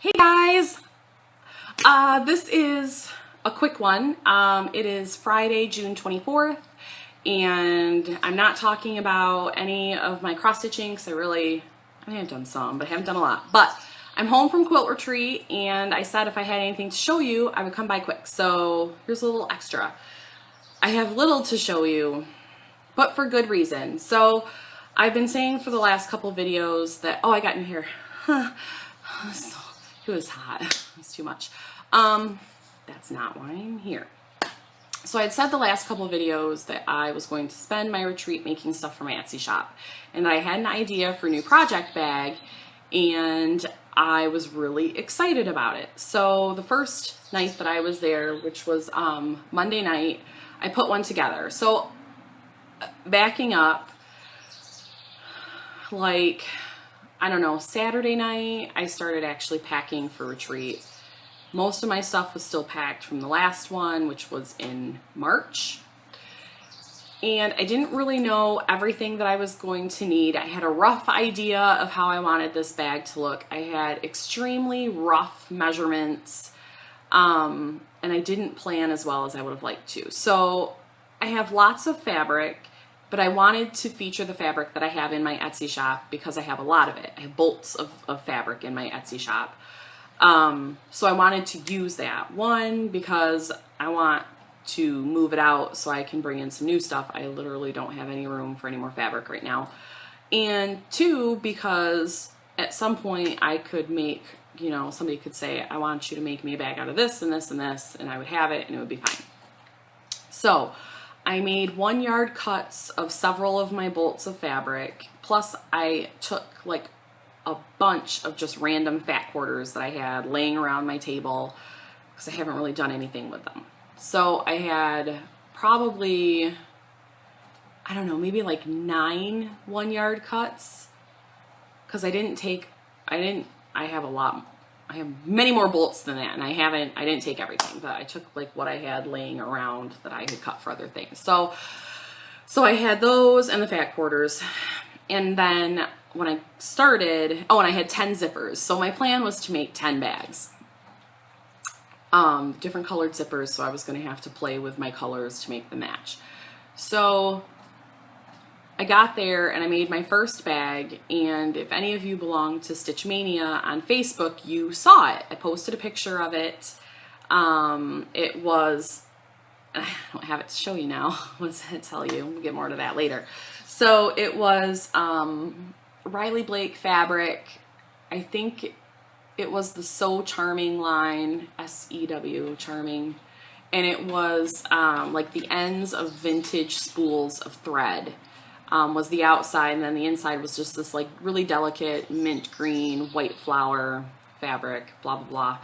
Hey guys, this is a quick one. It is Friday, June 24th, and I'm not talking about any of my cross stitching because I may have done some, but I haven't done a lot. But I'm home from quilt retreat, and I said if I had anything to show you, I would come by quick. So here's a little extra. I have little to show you, but for good reason. So I've been saying for the last couple videos that, oh, I got new hair. It was hot. It was too much. That's not why I'm here. So I had said the last couple videos that I was going to spend my retreat making stuff for my Etsy shop, and that I had an idea for a new project bag, and I was really excited about it. So the first night that I was there, which was Monday night, I put one together. So backing up, like, I don't know, Saturday night, I started actually packing for retreat. Most of my stuff was still packed from the last one, which was in March. And I didn't really know everything that I was going to need. I had a rough idea of how I wanted this bag to look. I had extremely rough measurements, and I didn't plan as well as I would have liked to. So I have lots of fabric, but I wanted to feature the fabric that I have in my Etsy shop because I have a lot of it. I have bolts of fabric in my Etsy shop. So I wanted to use that. One, because I want to move it out so I can bring in some new stuff. I literally don't have any room for any more fabric right now. And two, because at some point I could make, you know, somebody could say, I want you to make me a bag out of this and this and this, and I would have it and it would be fine. So I made 1 yard cuts of several of my bolts of fabric, plus I took like a bunch of just random fat quarters that I had laying around my table because I haven't really done anything with them. So I had probably, I don't know, maybe like 9 1 yard cuts because I have many more bolts than that, and I didn't take everything, but I took like what I had laying around that I had cut for other things. So I had those and the fat quarters. And then when I started, oh, and I had 10 zippers. So my plan was to make 10 bags, different colored zippers. So I was going to have to play with my colors to make them match. So I got there and I made my first bag, and if any of you belong to Stitch Mania on Facebook, you saw it. I posted a picture of it. It was, I don't have it to show you now. What's it tell you? We'll get more to that later. So it was Riley Blake fabric. I think it was the So Charming line, S-E-W, Charming. And it was like the ends of vintage spools of thread. Was the outside, and then the inside was just this like really delicate mint green white flower fabric, blah blah blah.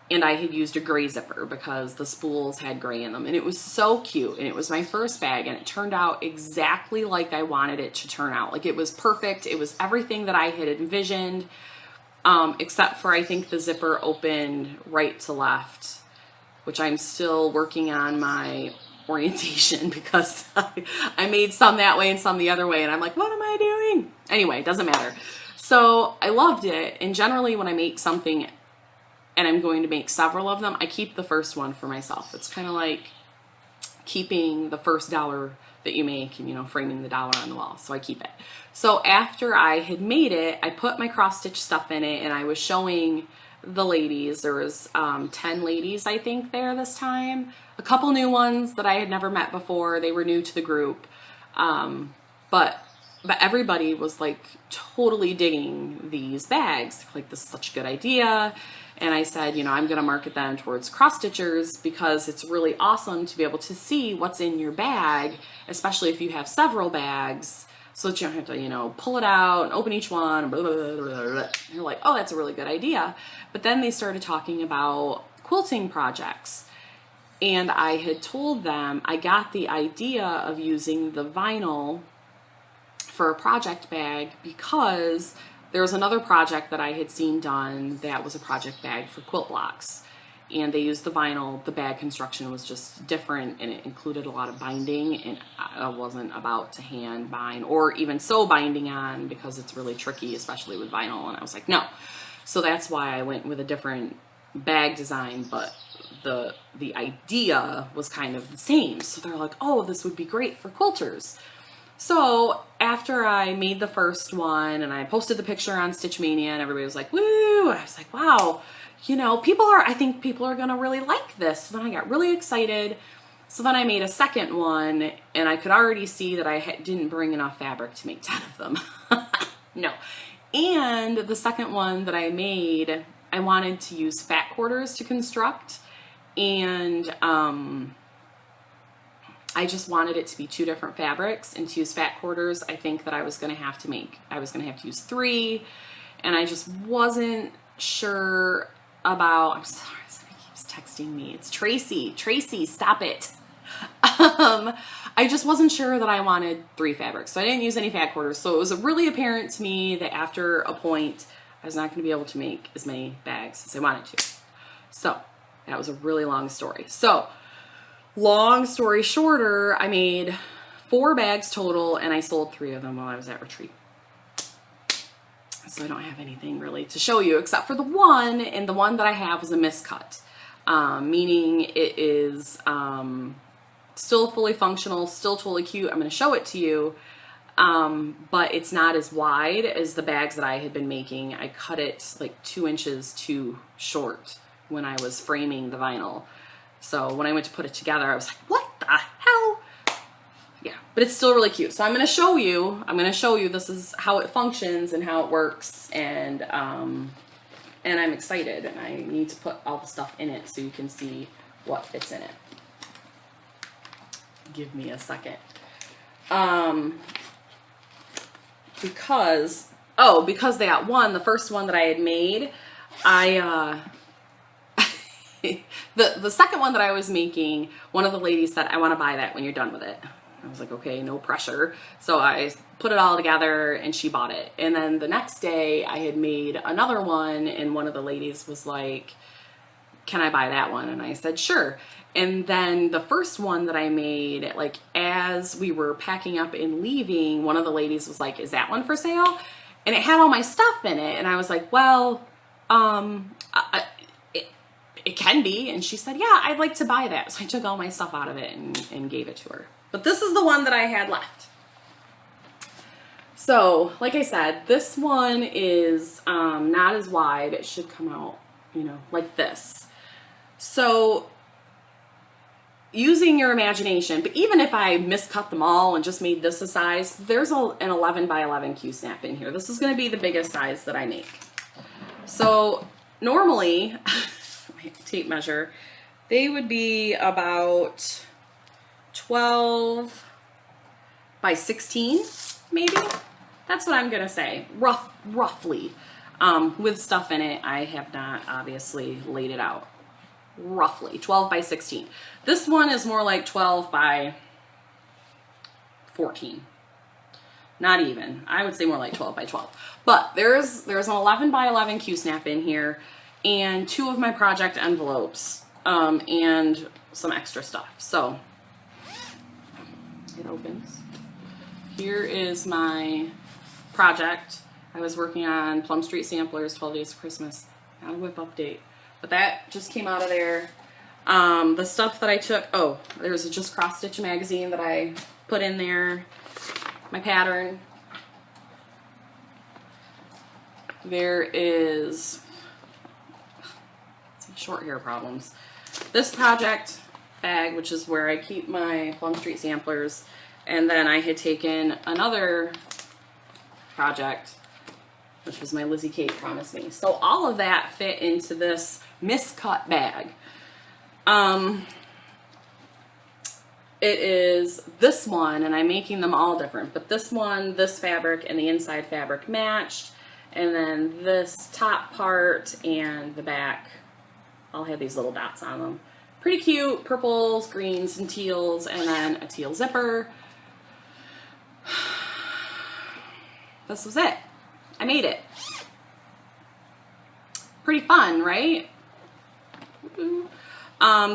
And I had used a gray zipper because the spools had gray in them, and it was so cute. And it was my first bag, and it turned out exactly like I wanted it to turn out. Like, it was perfect. It was everything that I had envisioned, except for I think the zipper opened right to left, which I'm still working on my orientation because I made some that way and some the other way, and I'm like, what am I doing? Anyway, it doesn't matter. So I loved it, and generally when I make something and I'm going to make several of them, I keep the first one for myself. It's kind of like keeping the first dollar that you make and, you know, framing the dollar on the wall. So I keep it. So after I had made it, I put my cross stitch stuff in it, and I was showing the ladies. There was 10 ladies, I think, there this time. A couple new ones that I had never met before. They were new to the group. But everybody was like totally digging these bags. Like, this is such a good idea. And I said, you know, I'm going to market them towards cross stitchers because it's really awesome to be able to see what's in your bag, especially if you have several bags, so that you don't have to, you know, pull it out and open each one. Blah, blah, blah, blah, blah. And you're like, oh, that's a really good idea. But then they started talking about quilting projects. And I had told them I got the idea of using the vinyl for a project bag because there was another project that I had seen done that was a project bag for quilt blocks, and they used the vinyl. The bag construction was just different, and it included a lot of binding, and I wasn't about to hand bind or even sew binding on because it's really tricky, especially with vinyl. And I was like, no. So that's why I went with a different bag design, but the idea was kind of the same. So they're like, oh, this would be great for quilters. So after I made the first one and I posted the picture on Stitch Mania and everybody was like, woo, I was like, wow, you know, I think people are gonna really like this. So then I got really excited. So then I made a second one and I could already see that I didn't bring enough fabric to make 10 of them. No. And the second one that I made, I wanted to use fat quarters to construct, and I just wanted it to be 2 different fabrics, and to use fat quarters, I think that I was gonna have to use 3, and I just wasn't sure about, I'm sorry, somebody keeps texting me. It's Tracy. Tracy, stop it. I just wasn't sure that I wanted 3 fabrics, so I didn't use any fat quarters. So it was really apparent to me that after a point, I was not going to be able to make as many bags as I wanted to. So that was a really long story. So long story shorter, I made 4 bags total, and I sold 3 of them while I was at retreat. So I don't have anything really to show you except for the one, and the one that I have was a miscut, meaning it is still fully functional, still totally cute. I'm going to show it to you, but it's not as wide as the bags that I had been making. I cut it like 2 inches too short when I was framing the vinyl. So when I went to put it together, I was like, what the hell? Yeah, but it's still really cute. So I'm going to show you this is how it functions and how it works, and I'm excited, and I need to put all the stuff in it so you can see what fits in it. Give me a second. Because that one, the first one that I had made, the second one that I was making, one of the ladies said, I want to buy that when you're done with it. I was like, okay, no pressure. So I put it all together and she bought it. And then the next day I had made another one, and one of the ladies was like, can I buy that one? And I said, sure. And then the first one that I made, like as we were packing up and leaving, one of the ladies was like, is that one for sale? And it had all my stuff in it. And I was like, well, it can be. And she said, yeah, I'd like to buy that. So I took all my stuff out of it and gave it to her. But this is the one that I had left. So like I said, this one is not as wide. It should come out, you know, like this. So using your imagination, but even if I miscut them all and just made this a size, there's an 11 by 11 Q-snap in here. This is going to be the biggest size that I make. So normally, my tape measure, they would be about 12 by 16, maybe. That's what I'm going to say, roughly. With stuff in it, I have not obviously laid it out. Roughly 12 by 16. This one is more like 12 by 14. Not even. I would say more like 12 by 12. But there's an 11 by 11 Q-snap in here, and 2 of my project envelopes, and some extra stuff. So it opens. Here is my project. I was working on Plum Street Samplers, 12 Days of Christmas. Not a whip update. But that just came out of there. The stuff that I took, oh, there's a Just Cross Stitch magazine that I put in there. My pattern. There is short hair problems. This project bag, which is where I keep my Plum Street samplers. And then I had taken another project, which was my Lizzie Kate Promise Me. So all of that fit into this miscut bag. It is this one, and I'm making them all different, but this one, this fabric, and the inside fabric matched, and then this top part and the back all had these little dots on them. Pretty cute, purples, greens, and teals, and then a teal zipper. This was it. I made it. Pretty fun, right?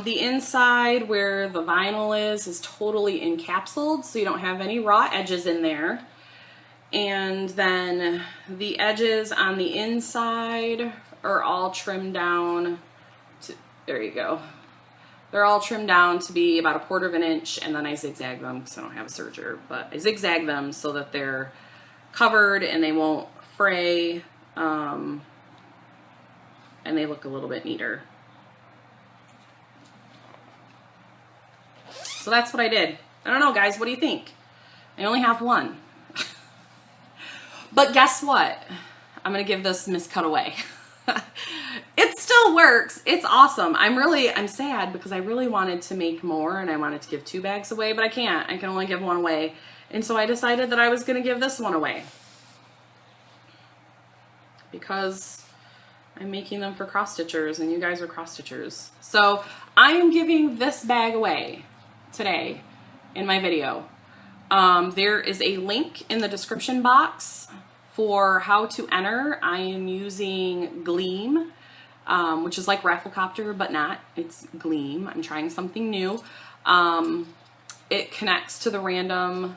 The inside where the vinyl is totally encapsulated, so you don't have any raw edges in there. And then the edges on the inside are all trimmed down to, there you go. They're all trimmed down to be about 1/4 of an inch, and then I zigzag them because I don't have a serger, but I zigzag them so that they're covered and they won't fray, and they look a little bit neater. So that's what I did. I don't know, guys, what do you think? I only have one. But guess what? I'm gonna give this miscut away. It still works. It's awesome. I'm sad because I really wanted to make more and I wanted to give 2 bags away, but I can't. I can only give 1 away. And so I decided that I was gonna give this one away because I'm making them for cross stitchers and you guys are cross stitchers. So I am giving this bag away today in my video. There is a link in the description box for how to enter. I am using Gleam, which is like Rafflecopter, but not. It's Gleam. I'm trying something new. It connects to the random.org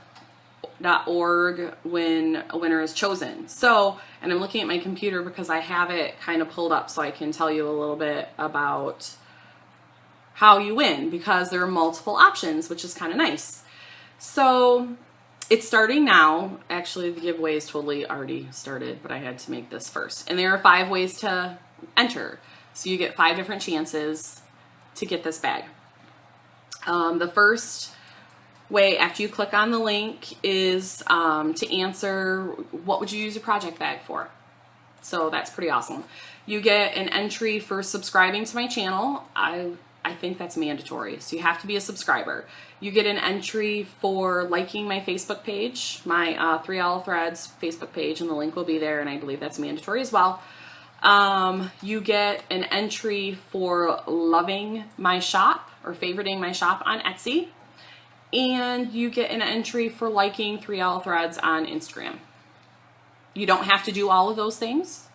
when a winner is chosen. So, and I'm looking at my computer because I have it kind of pulled up so I can tell you a little bit about how you win, because there are multiple options, which is kind of nice. So it's starting now. Actually, the giveaway is totally already started, but I had to make this first. And there are 5 ways to enter. So you get 5 different chances to get this bag. The first way after you click on the link is to answer what would you use a project bag for. So that's pretty awesome. You get an entry for subscribing to my channel. I think that's mandatory. So you have to be a subscriber. You get an entry for liking my Facebook page, my 3 Olive Threads Facebook page, and the link will be there, and I believe that's mandatory as well. You get an entry for loving my shop or favoriting my shop on Etsy, and you get an entry for liking 3 Olive Threads on Instagram. You don't have to do all of those things.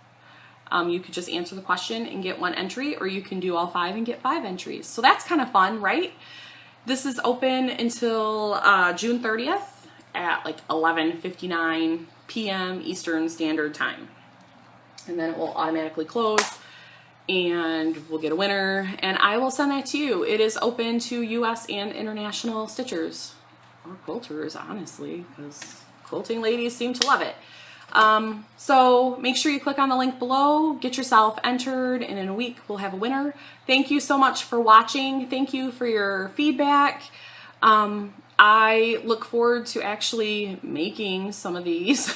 You could just answer the question and get 1 entry, or you can do all 5 and get 5 entries. So that's kind of fun, right? This is open until June 30th at like 11:59 p.m. Eastern Standard Time. And then it will automatically close and we'll get a winner and I will send that to you. It is open to US and international stitchers or quilters, honestly, because quilting ladies seem to love it. So make sure you click on the link below, get yourself entered, and in a week we'll have a winner. Thank you so much for watching. Thank you for your feedback. I look forward to actually making some of these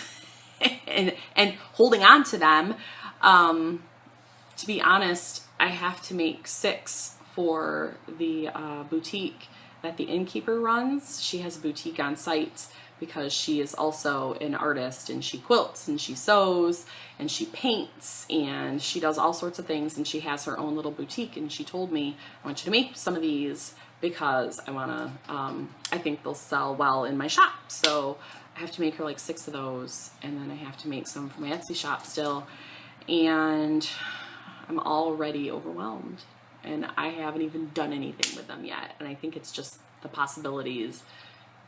and holding on to them. To be honest, I have to make 6 for the boutique that the innkeeper runs. She has a boutique on site because she is also an artist and she quilts and she sews and she paints and she does all sorts of things, and she has her own little boutique, and she told me, I want you to make some of these because I want to, I think they'll sell well in my shop. So I have to make her like 6 of those, and then I have to make some for my Etsy shop still, and I'm already overwhelmed and I haven't even done anything with them yet. And I think it's just the possibilities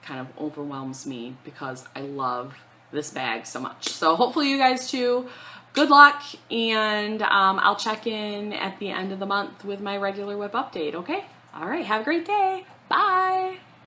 kind of overwhelms me because I love this bag so much. So hopefully you guys too. Good luck, and I'll check in at the end of the month with my regular whip update, okay? All right, have a great day. Bye.